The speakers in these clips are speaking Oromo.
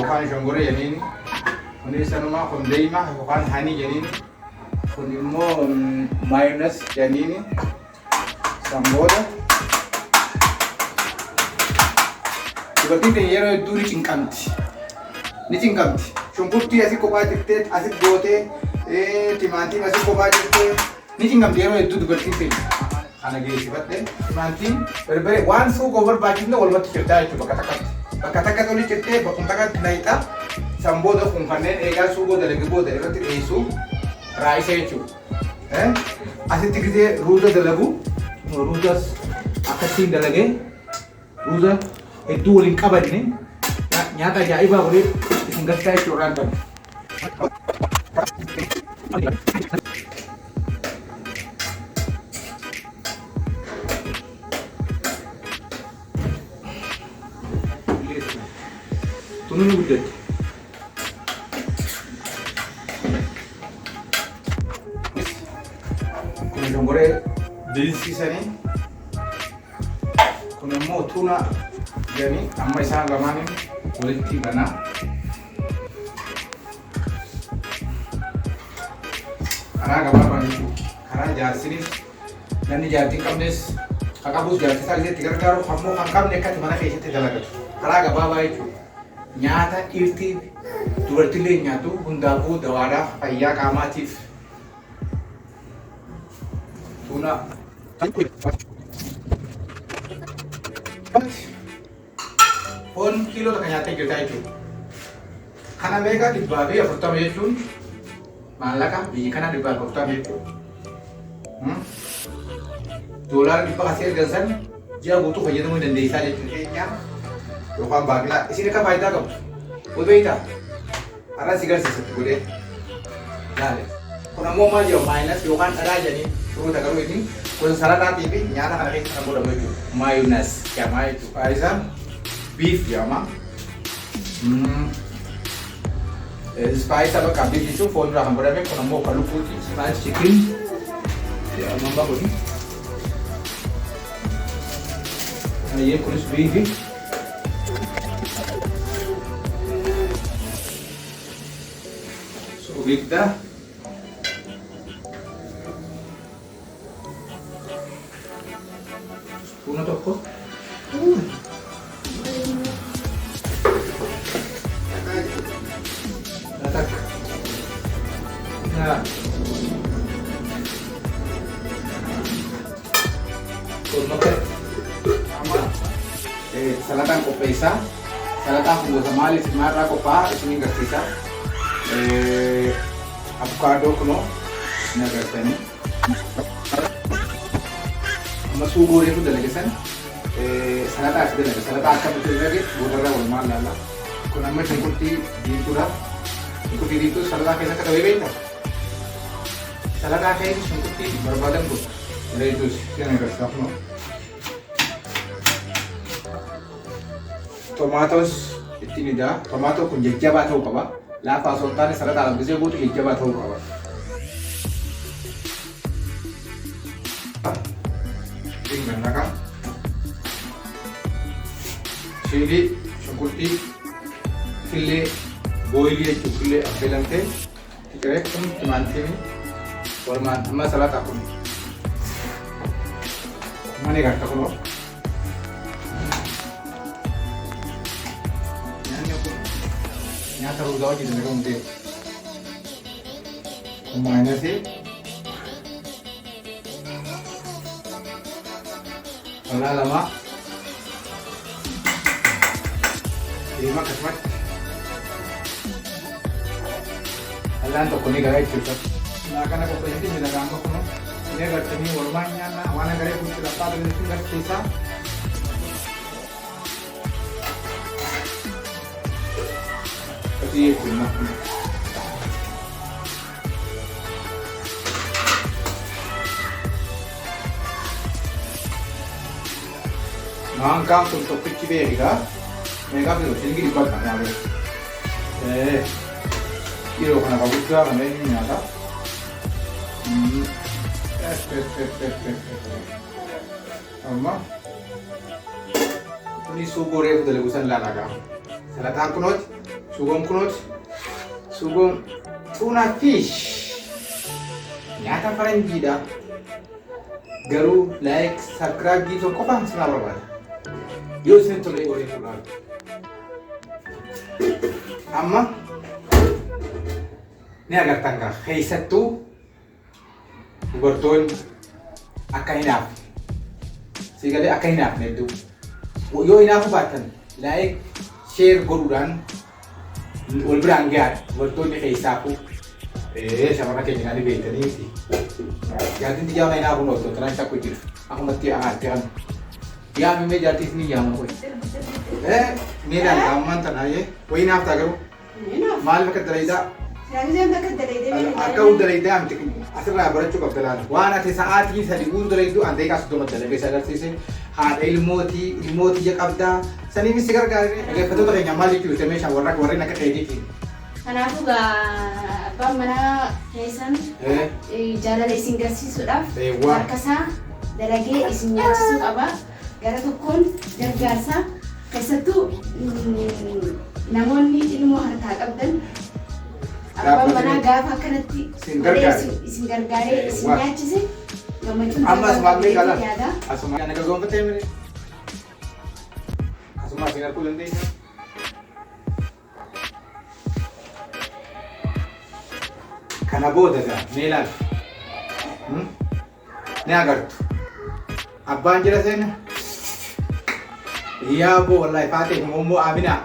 yookaan shongora jedhaniini. Kunis sanumaa kun leeyma yookaan hani jedhaniini. Kun immoo maayonees jedhaniini. Sambooda. Dubartiin yeroo hedduu ni cinqamti. Ni cinqamti. Shunkurtii asii kophaa jirtee asii gootee timaatiin asii kophaa jirtee ni cinqamti yeroo hedduu dubartiin feeti. Kana geessifadhe timaatiin barbaree waan suuqoo barbaachifne walumatti cirtaa jechuudha bakka takkatti. Bakka takkatti oli cirtee bakkuma takkatti nayixa sambooda kun kanneen eegaa suuqoo dalagee booda irratti dhiyeessuu raayisa jechuudha. Asitti gisee ruuza dalagu ruuzas akkasiin dalagee ruuza hedduu waliin qabadne nyaata ajaa'ibaa waliin isin gastaa jechuudha argamu. Tununi guddatti. Kun shongoree dinsiisanii kun immoo tuna jedhanii amma isaan lamaaniin walitti banaa. Karaa gabaabaa jechuudha. Karaa jaarsinis namni jaartii qabnes kan qabus jaarsisaa itti gargaaru ammoo kan qabne akkatti mana keessatti dalagatu. Karaa gabaabaa jechuudha. Nyaata dhiirtii dubartiillee nyaatu hundaafuu dawaadhaaf fayyaa qaamaatiif. Tuna. Foon kiiloo takka nyaatee jirtaa jechuudha. Kana meeqa 140 jechuun maallaqa biyya kana 140 jechuudha. Doolaara 100 ergan san ji'a guutuu fayyadamuu dandeessaa jechuudha. Yookaan baaqilaa isin akka faayidaa qabdu. Odeeyita har'a si garsiisatti godhee yaale. Kun ammoo maal jedhamu maayinas yookaan dhadhaa jedhanii firoota garuu inni gosa salataatii fi nyaata kana keessa kan godhamu jechuudha. Maayonees jedhama jechuudha. Faayisaan biif jedhama. Spice apa kabin itu phone dah hampa dah kalau mau kalau pun spice chicken ya nambah pun ये कुछ भी है so kita puno toko nah salatan qopheessa salataa kun gosa maali simaarraa qophaa isiniin garsiisa avukaadoo kunoo isin agartanii amma suugoo reefu dalagesan salataa as dalaga salataa akkamitti dalage boodarraa walumaan laalla kun amma shunkurtii diimtuudha shunkurtii diimtuu salataa keessa akka qabee beekta salataa keessa shunkurtii barbaadan kun reetus isin agarsiisa kunoo tomatoes ittiin ida tomato kun jajjabaa ta'uu qaba laafaa osoo hin taane salataadhaaf gisee guutuu jajjabaa ta'uu qaba. Ingannaka chili shunkurtii fillee boilii jechuun fillee affeelamtee tiqiree kun timaantimii walumaan amma salataa kun mana eegarta kunoo nyata ruga wajib dengan kamu deh. Semuanya sih. Kalau lama, lima kesmat. Allah untuk kuni gaya juga. Nah karena aku pengen tidak gampang kuno. Ini agar kini warmanya, nah mana gaya pun tidak apa dengan sudah sisa. Iya, cuma. Ngangkang untuk kecil ya, mereka bisa sedikit dibuat mana ada. Kilo karena bagus juga karena ini nyata. Amma, ini suku refu dari usan lalaga. Salah tak kunut. Sugoon kunooti. Sugoon tuna fish. Nyaata faranjiidha. Garuu like subscribe giifoo qofaan sinaa barbaada. Yoo isin tolee olee fuudhaa. Amma ni agartan kaa keessattuu dubartoonni akka hinaafne siigalee akka hinaafne hedduu yoo hinaafu baattan like share godhuudhaan wal biraan gahaadha dubartoonni keessaafuu shamarra keenya kan beektaniiti jaartiin tijaama hinaafu nootoo tanaan shakku jiru akkumatti ahaatti kan yaamimee jaartiis ni yaama qoy miidhaan qaammaan tanaayyee wayi naaftaa garuu maal bakka dalaydaa akka dalaydaa amti asirraa barachuu qabda laala waan ati sa'aatii sadii guutuu dalaydu an deeqaa soddoma dalagee agarsiise haadha ilmootii qabdaa saniifis si gargaaree dhaggeeffattoota keenya maal jechuudha meeshaan warreen akka dheedhiitiin. Kanaafuu abbaan manaa keessan jaalala isin garsiisuudhaaf harkasaa dalagee isin nyaachisuu qaba. Gara tokkoon gargaarsa keessattuu namoonni ilmoo harkaa qabdan abbaan manaa gaafa akkanatti isin gargaaree isin nyaachise gammachuun yaada. Asuma naga gonfatee mire asuma isin arguu dandeenya. Kana booda mee ilaali ni agartu abbaan jira seena yaabo wallahi faatee kumummoo amina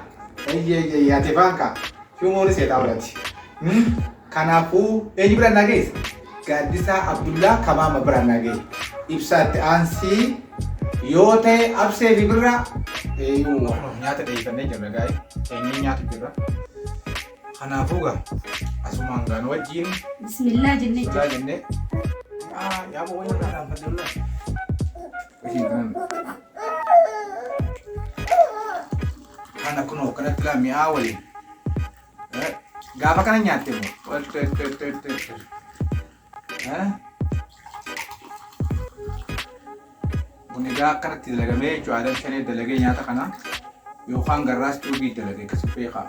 yaate baanka shumooni seetaa walati kanaafuu eenyu biraan nageessa Gaaddisaa Abdullaa Kamaama biraan nageessa ibsaatti aansii yoo ta'e absee fi birraa nyaata dheeyfannee jirra gaa'e eenyu nyaatu jirra kanaafuu gaa asumaan gaan wajjiin bismillah jennee yaabo wayna kanaan fadhilla kana kunoo kanatti laa mi'aa waliin gaafa kana nyaatte moo kun egaa akkanatti dalagamee jechuudha. Aadan shanee dalagee nyaata kana yookaan garraas xuubii dalagee akkasii beekaa.